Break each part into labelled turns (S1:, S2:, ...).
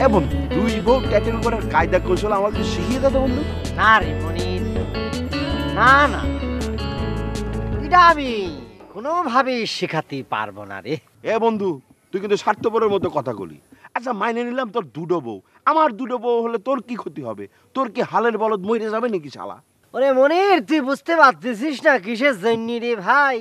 S1: এ বন্ধু, দুই বউ ট্যাটেল করার কায়দা কৌশল আমাকে শিখিয়ে দাও বন্ধু।
S2: না রে মনির, না না, এটা আমি কোনোভাবেই শেখাতে পারবো না রে।
S1: এ বন্ধু, তুই কিন্তু স্বার্থপরের মতো কথা বলি। আচ্ছা মাইনে নিলাম তোর দুটো বউ, আমার দুটো বউ হলে তোর কি ক্ষতি হবে? তোর কি হালের বলদ মরে যাবে নাকি শালা?
S2: ওরে মনির, তুই বুঝতে পারতেছিস না কিসের জন্য রে ভাই?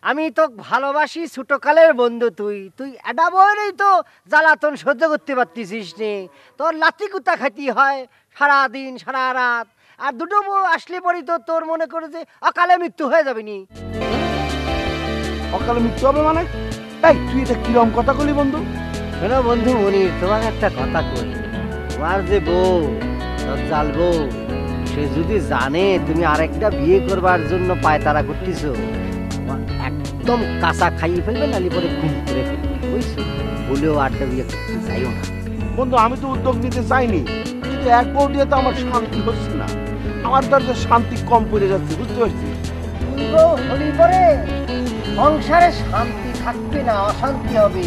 S2: আমি তো ভালোবাসি, ছোটকালের বন্ধু। তুই তুই এটা বলেই তো জ্বালাতন সহ্য করতে পারতেছিস নে। তোর লাথি কুতা খাইতে হয় সারাদিন সারা রাত, আর দুটো বউ আসলে পরেই তো তোর মনে করে যে অকালে মৃত্যু হয়ে যাবে নি।
S1: অকালে মৃত্যু হবে মানে? এই তুই এটা কিরম কথা বলি বন্ধু?
S2: শোনো বন্ধু মনির, তোমার একটা কথা কই। তোমার যে বউ, তোর জাল বউ, সে যদি জানে তুমি আরেকটা বিয়ে করবার জন্য পায়তারা করতেছো, একদম কাঁচা খাইয়ে ফেলবে, নালি পরে খুন করে ফেলবে, বুঝছো? বলেও আরেকটা বিয়ে করতে চাইও না
S1: বন্ধু। আমি তো উদ্যোগ নিতে চাইনি, কিন্তু এক বউ দিয়ে তো আমার শান্তি হচ্ছে না। আমার তো শান্তি কম পড়ে যাচ্ছে, বুঝতে পারছি।
S2: পরে সংসারে শান্তি থাকবে না, অশান্তি হবে।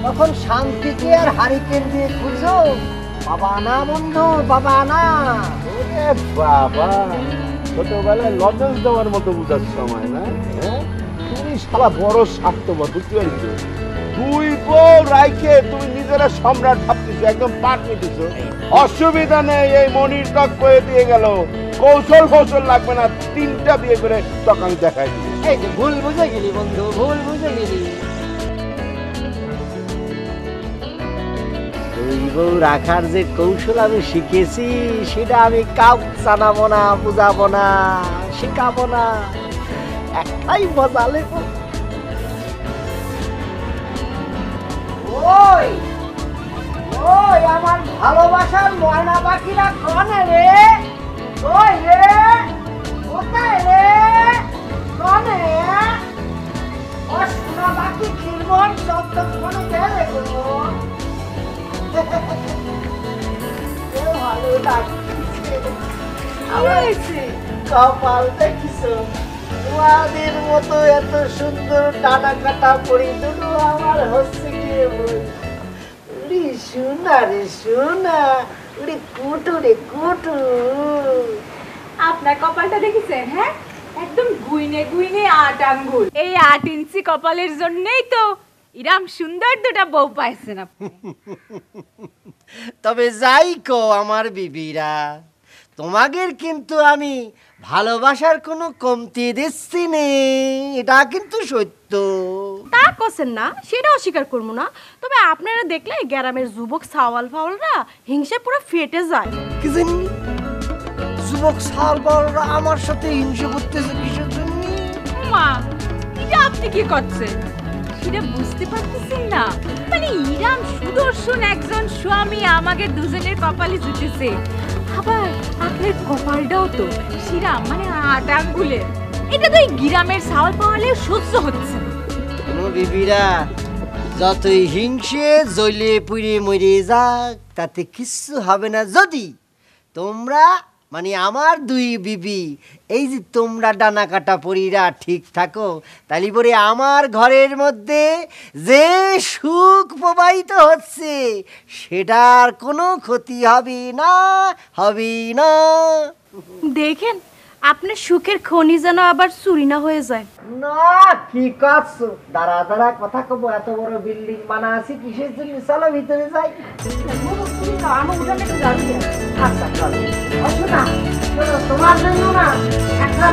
S2: তখন শান্তিকে আর হারিকেন দিয়ে খুঁজো? বাবা না বন্ধু, বাবা না।
S1: ওরে বাবা, ছোটবেলায় লজেন্স দেওয়ার মতো বুঝার সময় না? তুমি শালা বড় স্বার্থপর, বুঝতে পারছো? দুই বউ রাইখে তুমি নিজেরা সম্রাট ভাবতেছো, একদম পাট নিতেছো। অসুবিধা নেই, এই মনির টক করে দিয়ে গেল, কৌশল ফৌশল লাগবে না, 3টা বিয়ে করে টক আমি দেখাই দিই।
S2: এই যে ভুল বুঝে গেলি বন্ধু, ভুল বুঝে গেলি। দুই বউ রাখার যে কৌশল আমি শিখেছি, সেটা আমি কাউ জানাবো না, বুঝাবো না, শেখাবো না। একটাই মজা লেগো। ওই ওই আমার ভালোবাসার ময়না পাখিরা কনে রে? ওই রে, কোথায় রে? কনে ও সোনা পাখি খিলমন যতক্ষণে গেলে গো। ভালো লাগছে আমার, কপাল দেখিছো? তোমাদের মতো এত সুন্দর টানা কাটা পরি দুটো আমার হচ্ছে কি উড়ি সোনা রে সোনা, উড়ি কুটু রে কুটু।
S3: আপনার কপালটা দেখেছেন? হ্যাঁ, একদম গুইনে গুইনে 8 আঙ্গুল। এই 8 ইঞ্চি কপালের জন্যই তো ইরাম সুন্দর দুটা বউ পাইছেন আপনি।
S2: তবে যাই কো আমার বিবিরা, তোমাদের কিন্তু আমি ভালোবাসার কোনো কমতি দিচ্ছি নে, এটা কিন্তু সত্য।
S3: তা কছেন না, সেটা অস্বীকার করবো না। তবে আপনারা দেখলে গ্রামের যুবক সাওয়াল ফাওয়ালরা হিংসে পুরো ফেটে যায়।
S2: কি জানি যুবক সাল বড়রা আমার সাথে হিংসে করতেছে কিসের জন্য?
S3: মা, এটা আপনি কি করছেন সেটা বুঝতে পারতেছেন না? মানে ইরাম সুদর্শন একজন স্বামী আমাকে দুজনের কপালে জুটেছে, আবার আপনার কপালটাও তো শিরাম, মানে 8 আঙ্গুলের। এটা তো এই গ্রামের সাওয়াল পাওয়ালে সহ্য হচ্ছে না।
S2: বিবিরা যতই হিংসে জ্বলে পুড়ে মরে যাক, তাতে কিচ্ছু হবে না যদি তোমরা, মানে আমার দুই বিবি, এই যে তোমরা ডানা কাটা পরীরা ঠিক থাকো। তাহলে পরে আমার ঘরের মধ্যে যে সুখ প্রবাহিত হচ্ছে সেটার কোনো ক্ষতি হবে না, হবে না।
S3: দেখেন আপনার সুখের খনি যেন আবার চুরি না হয়ে যায়।
S2: না কি করছো? দাঁড়া দাঁড়া কথা কব, এত বড় বিল্ডিং বানা আছে কিসের জন্য? চলো ভিতরে যাই। আচ্ছা চলো। তোমার জন্য না একটা